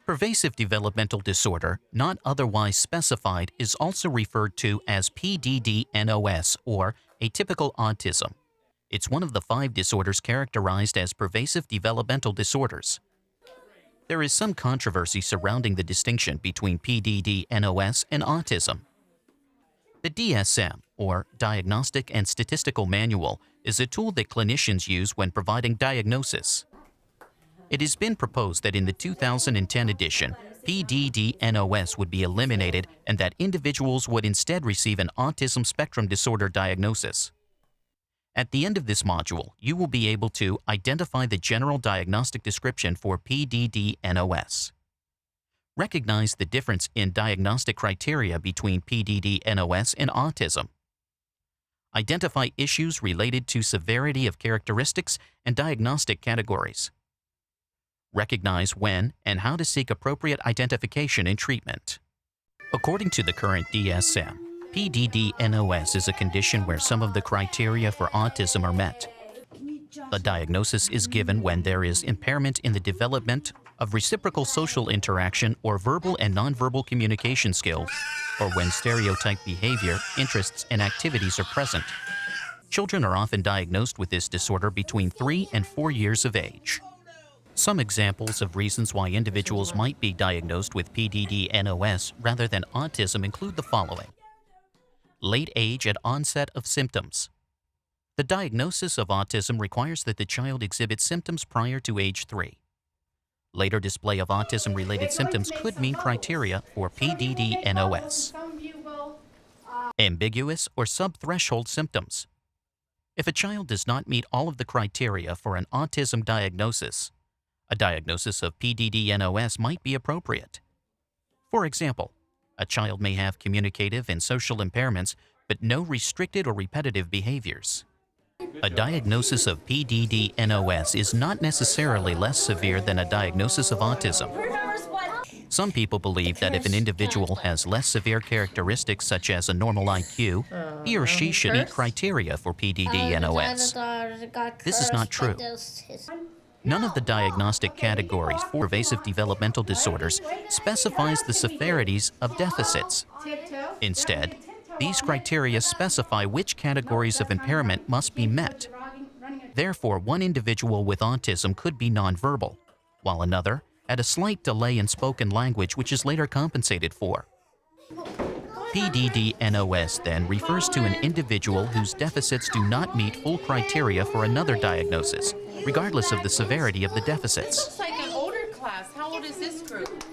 Pervasive developmental disorder, not otherwise specified, is also referred to as PDD-NOS or atypical autism. It's one of the 5 disorders characterized as pervasive developmental disorders. There is some controversy surrounding the distinction between PDD-NOS and autism. The DSM, or Diagnostic and Statistical Manual, is a tool that clinicians use when providing diagnosis. It has been proposed that in the 2010 edition, PDD-NOS would be eliminated and that individuals would instead receive an autism spectrum disorder diagnosis. At the end of this module, you will be able to identify the general diagnostic description for PDD-NOS. Recognize the difference in diagnostic criteria between PDD-NOS and autism. Identify issues related to severity of characteristics and diagnostic categories. Recognize when and how to seek appropriate identification and treatment. According to the current DSM, PDD-NOS is a condition where some of the criteria for autism are met. The diagnosis is given when there is impairment in the development of reciprocal social interaction or verbal and nonverbal communication skills, or when stereotyped behavior, interests, and activities are present. Children are often diagnosed with this disorder between 3 and 4 years of age. Some examples of reasons why individuals might be diagnosed with PDD-NOS rather than autism include the following. Late age at onset of symptoms. The diagnosis of autism requires that the child exhibit symptoms prior to age 3. Later display of autism-related symptoms could mean criteria for PDD-NOS. Ambiguous or subthreshold symptoms. If a child does not meet all of the criteria for an autism diagnosis, a diagnosis of PDD-NOS might be appropriate. For example, a child may have communicative and social impairments, but no restricted or repetitive behaviors. A diagnosis of PDD-NOS is not necessarily less severe than a diagnosis of autism. Some people believe that if an individual has less severe characteristics such as a normal IQ, he or she should meet criteria for PDD-NOS. This is not true. None of the diagnostic categories for pervasive developmental disorders specifies the severities of deficits. Instead, these criteria specify which categories of impairment must be met. Therefore, one individual with autism could be nonverbal, while another had a slight delay in spoken language which is later compensated for. PDD-NOS then refers to an individual whose deficits do not meet full criteria for another diagnosis, regardless of the severity of the deficits. Looks like an older class. How old is this group?